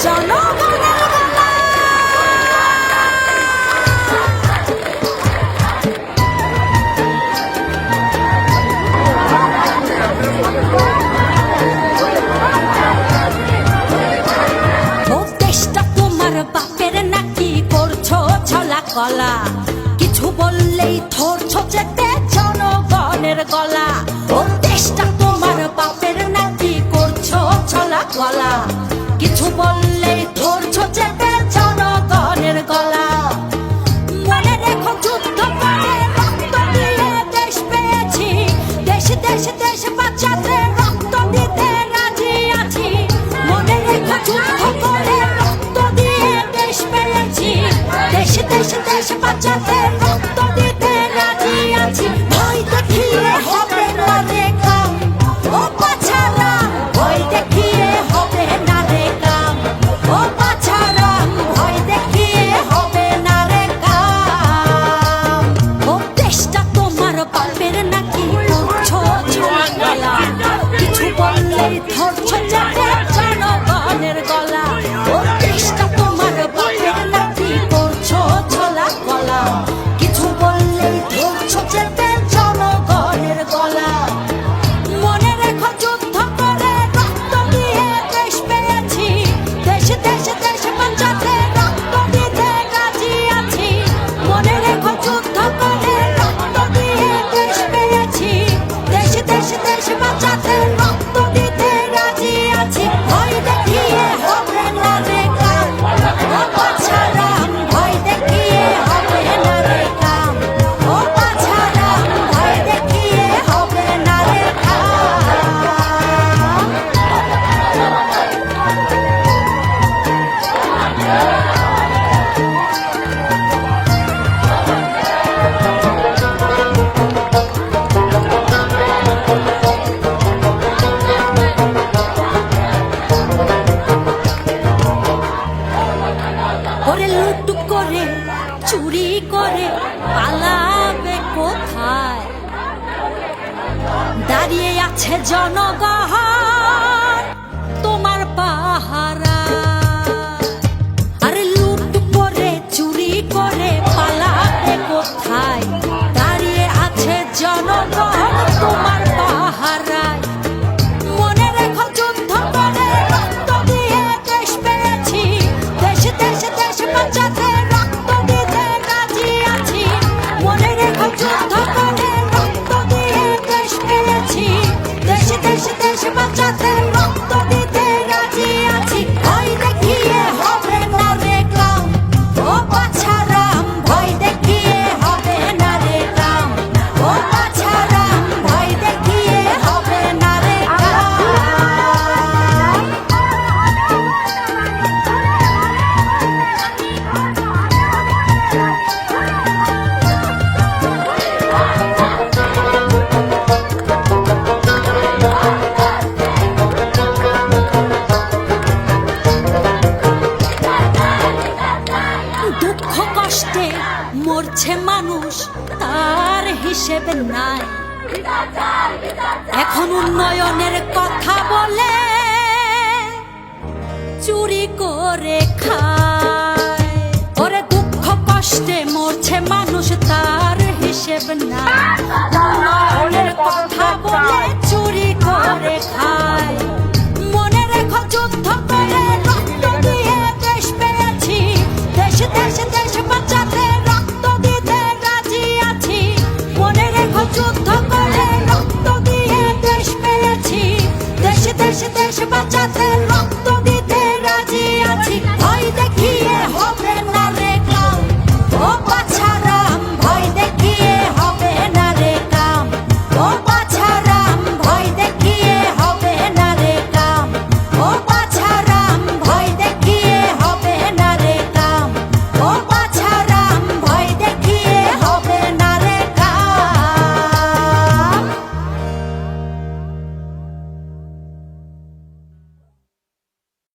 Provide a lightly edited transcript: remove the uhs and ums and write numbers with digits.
জনগণের গলা। ও দেশটা তোমার বাপের নাকি করছো ছলা কলা, কিছু বললেই ধরছো চেপে জনগণের গলা। ও দেশটা তোমার বাপের নাকি করছো ছলা কলা, কিছু বললেই ধরছো চেপে জনগণের গলা। মনে রেখো যুদ্ধ করে রক্ত দিয়ে দেশ পেয়েছি, দেশ দেশ দেশ বাঁচাতে রক্ত দিতে রাজি আছি। মনে রেখো যুদ্ধ করে রক্ত দিয়ে দেশ পেয়েছি, দেশ দেশ দেশ বাঁচাতে রক্ত দিতে রাজি আছি। ভয় দেখিয়ে হবে না রে কাম, ও বাছারা ভয় দেখিয়ে হবে না রে কাম, ও বাছারা ভয় দেখিয়ে হবে না রে কাম। ও দেশটা তোমার বাপের নাকি করছো ছলা গলা, কিছু বললেই ধরছো চেপে জনগণের গলা। ও দেশটা তোমার বাপের নাকি করছো ছলা গলা, কিছু বললেই ধরছো চেপে জনগণের গলা। মনে রেখো যুদ্ধ করে রক্ত দিয়ে দেশ পেয়েছি, দেশ দেশ দেশ বাঁচাতে রক্ত দিতে রাজি আছি। মনে রেখো যুদ্ধ করে রক্ত দিয়ে দেশ পেয়েছি, দেশ দেশ দেশ বাঁচাতে রক্ত দিতে রাজি আছি। ভয় দেখিয়ে হবে না রে কাম, ও বাছারা ভয় দেখিয়ে হবে না রে কাম, ও বাছারা ভয় দেখিয়ে হবে না রে কাম। ওরে লুট করে চুরি করে পালাবে কোথায়, দাঁড়িয়ে আছে জনগণ তোমার পাহারা। আরে লুট করে চুরি করে পালাবে কোথায়, দাঁড়িয়ে আছে জনগণ তোমার পাহারায়। মনে রেখো যুদ্ধ করে রক্ত দিয়ে দেশ পেয়েছি, দেশ দেশ দেশ বাঁচাতে রক্ত দিতে রাজি আছি। মনে রেখো যুদ্ধ করে রক্ত দিয়ে দেশ পেয়েছি, দেশ দেশ দেশ বাঁচাতে রক্ত দিতে রাজি আছি। ভয় দেখিয়ে হবে না রে কাম, ও বাছারা ভয় দেখিয়ে হবে না রে কাম, ও বাছারা ভয় দেখিয়ে হবে না রে কাম। দুঃখ কষ্টে মরছে মানুষ, তার হিসেবে নাই। এখন উন্নয়নের কথা বলে চুরি করে খায়। ওরে দুঃখ কষ্টে মরছে মানুষ, তার হিসেব নাই। উন্নয়নের কথা বলে চুরি করে খায়।